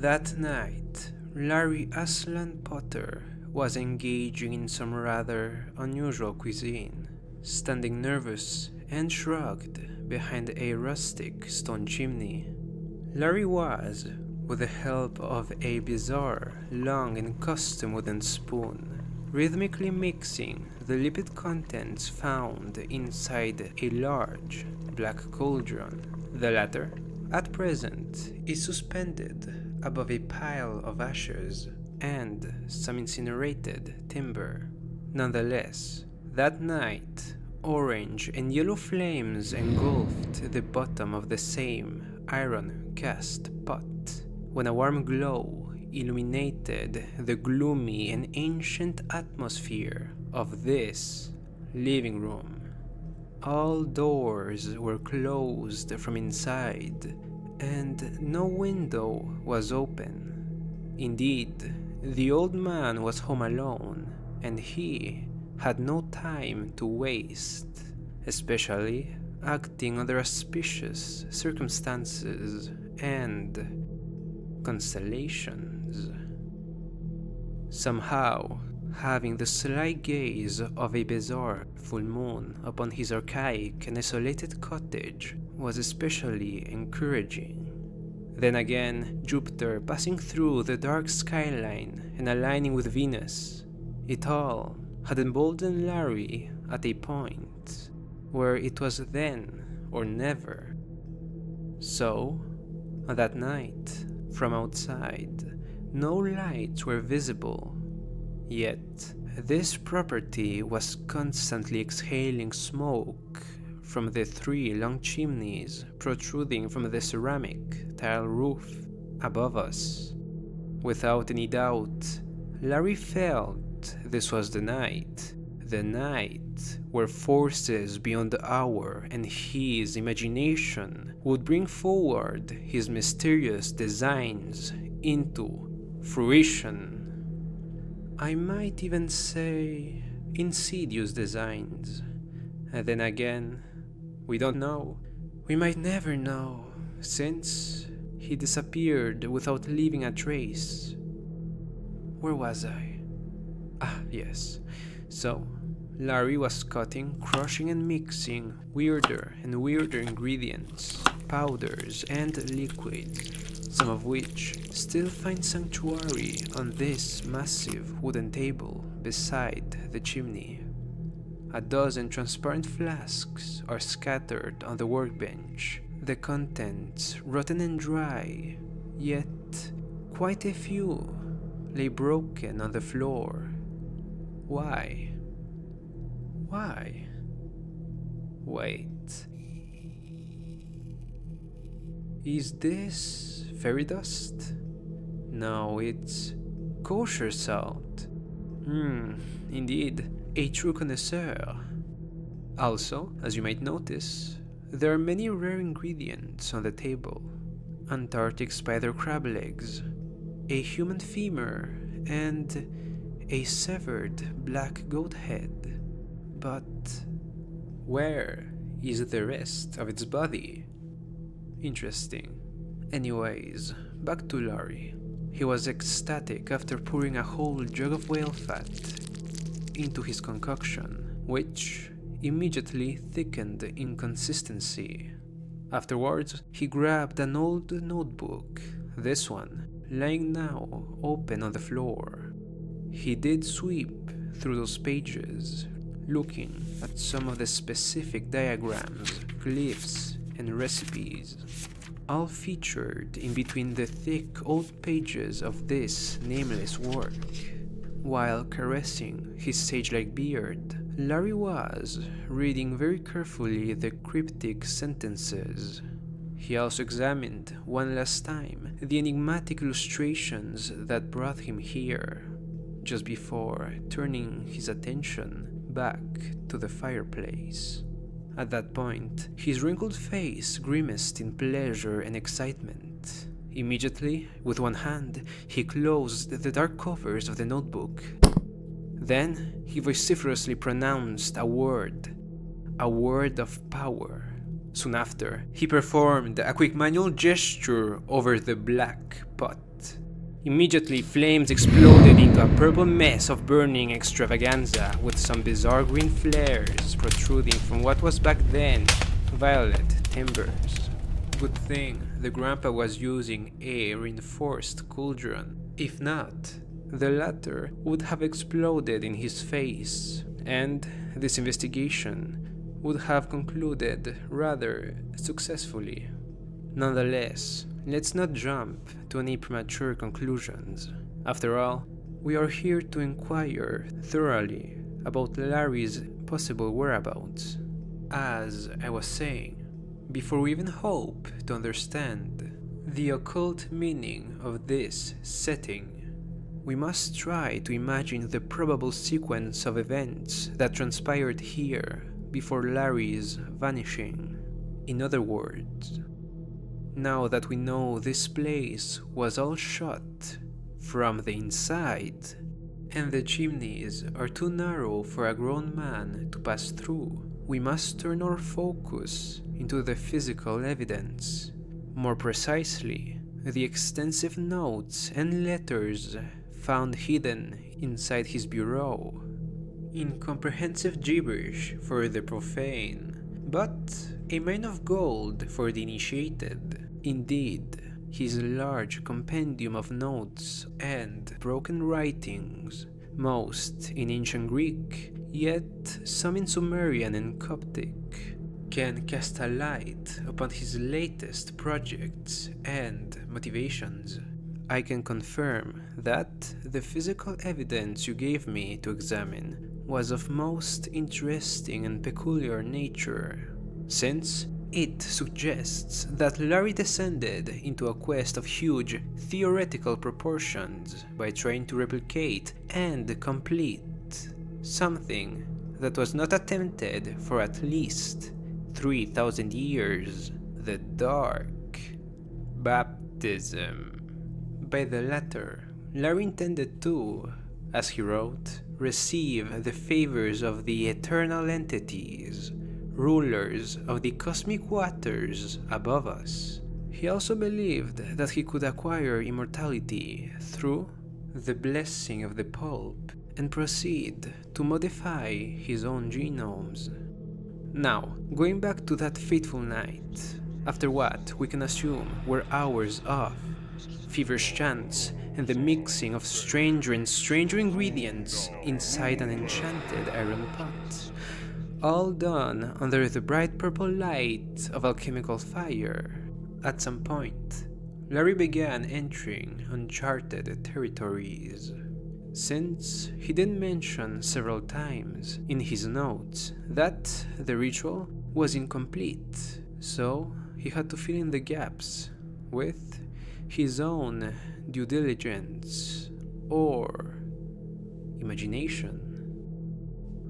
That night, Larry Aslan Potter was engaging in some rather unusual cuisine, standing nervous and shrugged behind a rustic stone chimney. Larry was, with the help of a bizarre, long and custom wooden spoon, rhythmically mixing the lipid contents found inside a large black cauldron. The latter, at present, is suspended above a pile of ashes and some incinerated timber. Nonetheless, that night, orange and yellow flames engulfed the bottom of the same iron-cast pot, when a warm glow illuminated the gloomy and ancient atmosphere of this living room. All doors were closed from inside, and no window was open. Indeed, the old man was home alone, and he had no time to waste, especially acting under auspicious circumstances and constellations. Somehow, having the sly gaze of a bizarre full moon upon his archaic and isolated cottage was especially encouraging. Then again, Jupiter passing through the dark skyline and aligning with Venus, it all had emboldened Larry at a point where it was then or never. So, that night, from outside, no lights were visible. Yet, this property was constantly exhaling smoke from the 3 long chimneys protruding from the ceramic tile roof above us. Without any doubt, Larry felt this was the night where forces beyond our and his imagination would bring forward his mysterious designs into fruition. I might even say insidious designs. And then again, we don't know. We might never know, since he disappeared without leaving a trace. Where was I? Ah, yes. So, Larry was cutting, crushing and mixing weirder and weirder ingredients, powders and liquids, some of which still find sanctuary on this massive wooden table beside the chimney. A dozen transparent flasks are scattered on the workbench, the contents rotten and dry, yet quite a few lay broken on the floor. Why? Why? Wait. Is this fairy dust? No, it's kosher salt. Indeed, a true connoisseur. Also, as you might notice, there are many rare ingredients on the table. Antarctic spider crab legs, a human femur, and a severed black goat head. But where is the rest of its body? Interesting. Anyways, back to Larry. He was ecstatic after pouring a whole jug of whale fat into his concoction, which immediately thickened in consistency. Afterwards, he grabbed an old notebook, this one lying now open on the floor. He did sweep through those pages, looking at some of the specific diagrams, glyphs, and recipes, all featured in between the thick old pages of this nameless work. While caressing his sage-like beard, Larry was reading very carefully the cryptic sentences. He also examined one last time the enigmatic illustrations that brought him here, just before turning his attention back to the fireplace. At that point, his wrinkled face grimaced in pleasure and excitement. Immediately, with one hand, he closed the dark covers of the notebook. Then, he vociferously pronounced a word of power. Soon after, he performed a quick manual gesture over the black pot. Immediately, flames exploded into a purple mess of burning extravaganza, with some bizarre green flares protruding from what was back then violet timbers. Good thing the grandpa was using a reinforced cauldron. If not, the latter would have exploded in his face, and this investigation would have concluded rather successfully. Nonetheless, let's not jump to any premature conclusions. After all, we are here to inquire thoroughly about Larry's possible whereabouts. As I was saying, before we even hope to understand the occult meaning of this setting, we must try to imagine the probable sequence of events that transpired here before Larry's vanishing. In other words, now that we know this place was all shut from the inside, and the chimneys are too narrow for a grown man to pass through, we must turn our focus into the physical evidence. More precisely, the extensive notes and letters found hidden inside his bureau. Incomprehensive gibberish for the profane, but a mine of gold for the initiated. Indeed, his large compendium of notes and broken writings, most in ancient Greek, yet some in Sumerian and Coptic, can cast a light upon his latest projects and motivations. I can confirm that the physical evidence you gave me to examine was of most interesting and peculiar nature, since it suggests that Larry descended into a quest of huge theoretical proportions by trying to replicate and complete something that was not attempted for at least 3,000 years: the Dark Baptism. By the latter, Larry intended to, as he wrote, receive the favors of the eternal entities, rulers of the cosmic waters above us. He also believed that he could acquire immortality through the blessing of the pulp and proceed to modify his own genomes. Now, going back to that fateful night, after what we can assume were hours of feverish chants and the mixing of stranger and stranger ingredients inside an enchanted iron pot, all done under the bright purple light of alchemical fire, at some point, Larry began entering uncharted territories. Since he did mention several times in his notes that the ritual was incomplete, so he had to fill in the gaps with his own due diligence or imagination.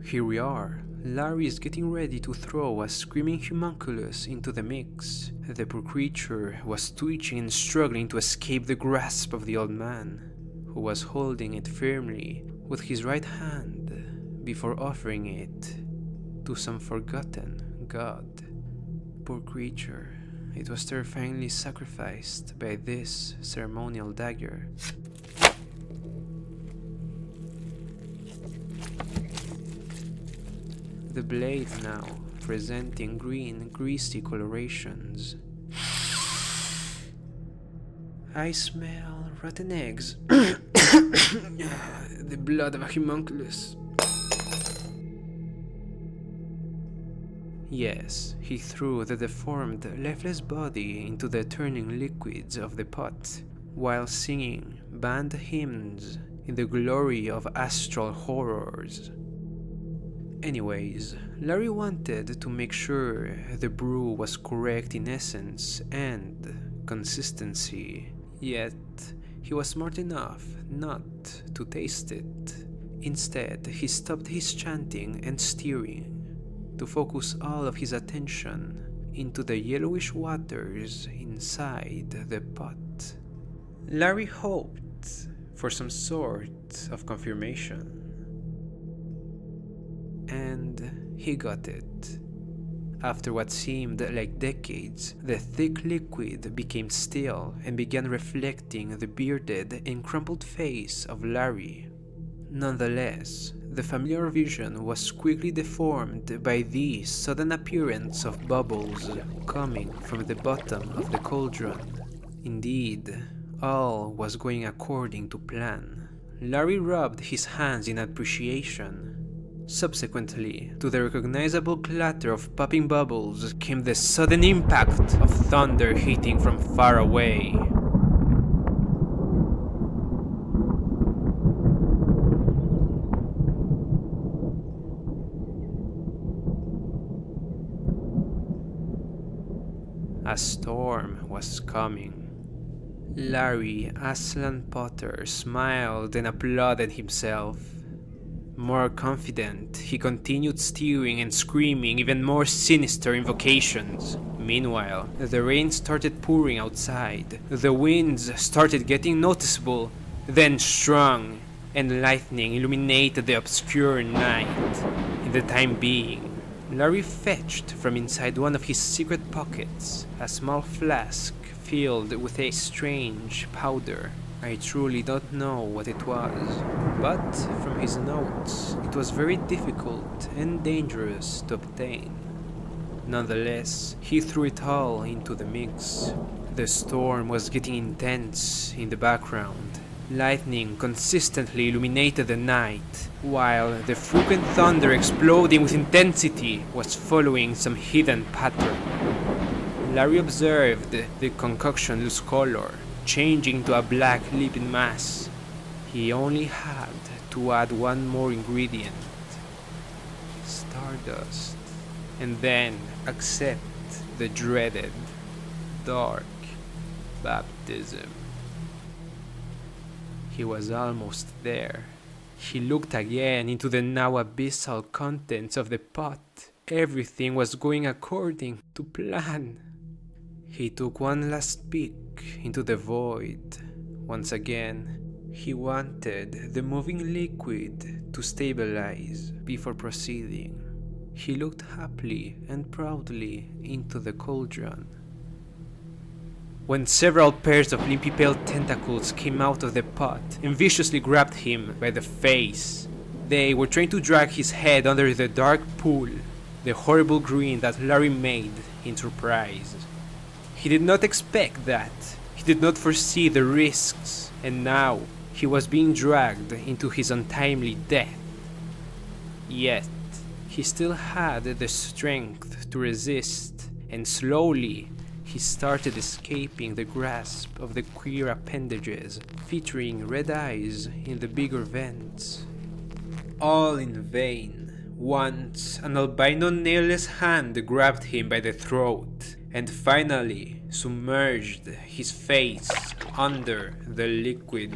Here we are. Larry is getting ready to throw a screaming homunculus into the mix. The poor creature was twitching and struggling to escape the grasp of the old man, who was holding it firmly with his right hand before offering it to some forgotten god. Poor creature, it was terrifyingly sacrificed by this ceremonial dagger. The blade now presenting green, greasy colorations. I smell rotten eggs. The blood of a homunculus. Yes, he threw the deformed, lifeless body into the turning liquids of the pot, while singing banned hymns in the glory of astral horrors. Anyways, Larry wanted to make sure the brew was correct in essence and consistency, yet he was smart enough not to taste it. Instead, he stopped his chanting and stirring to focus all of his attention into the yellowish waters inside the pot. Larry hoped for some sort of confirmation, and he got it. After what seemed like decades, the thick liquid became still and began reflecting the bearded and crumpled face of Larry. Nonetheless, the familiar vision was quickly deformed by the sudden appearance of bubbles coming from the bottom of the cauldron. Indeed, all was going according to plan. Larry rubbed his hands in appreciation. Subsequently, to the recognizable clatter of popping bubbles came the sudden impact of thunder hitting from far away. A storm was coming. Larry Aslan Potter smiled and applauded himself. More confident, he continued steering and screaming even more sinister invocations. Meanwhile, the rain started pouring outside. The winds started getting noticeable, then strong, and lightning illuminated the obscure night. In the time being, Larry fetched from inside one of his secret pockets a small flask filled with a strange powder. I truly don't know what it was, but from his notes, it was very difficult and dangerous to obtain. Nonetheless, he threw it all into the mix. The storm was getting intense in the background. Lightning consistently illuminated the night, while the frequent thunder exploding with intensity was following some hidden pattern. Larry observed the concoction lose color, changing to a black liquid mass. He only had to add one more ingredient: stardust, and then accept the dreaded dark baptism. He was almost there. He looked again into the now abyssal contents of the pot. Everything was going according to plan. He took one last peek into the void. Once again, he wanted the moving liquid to stabilize before proceeding. He looked happily and proudly into the cauldron, when several pairs of limpy pale tentacles came out of the pot and viciously grabbed him by the face. They were trying to drag his head under the dark pool. The horrible grin that Larry made in surprise. He did not expect that. He did not foresee the risks, and now he was being dragged into his untimely death. Yet, he still had the strength to resist, and slowly he started escaping the grasp of the queer appendages, featuring red eyes in the bigger vents. All in vain. Once, an albino nailless hand grabbed him by the throat, and finally submerged his face under the liquid.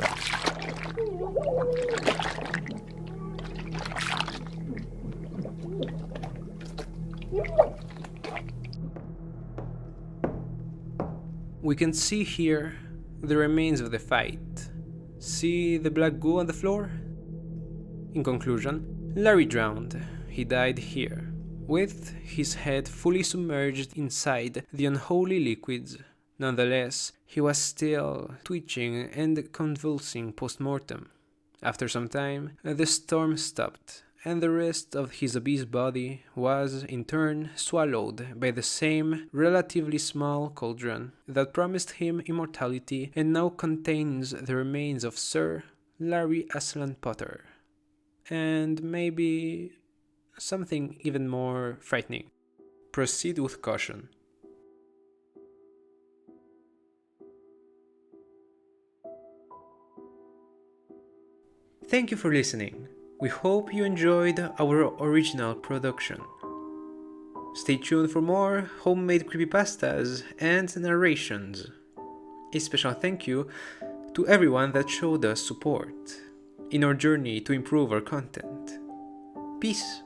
We can see here the remains of the fight. See the black goo on the floor? In conclusion, Larry drowned. He died here, with his head fully submerged inside the unholy liquids. Nonetheless, he was still twitching and convulsing post-mortem. After some time, the storm stopped, and the rest of his abyss body was, in turn, swallowed by the same relatively small cauldron that promised him immortality and now contains the remains of Sir Larry Aslan Potter. And maybe something even more frightening. Proceed with caution. Thank you for listening. We hope you enjoyed our original production. Stay tuned for more homemade creepypastas and narrations. A special thank you to everyone that showed us support in our journey to improve our content. Peace.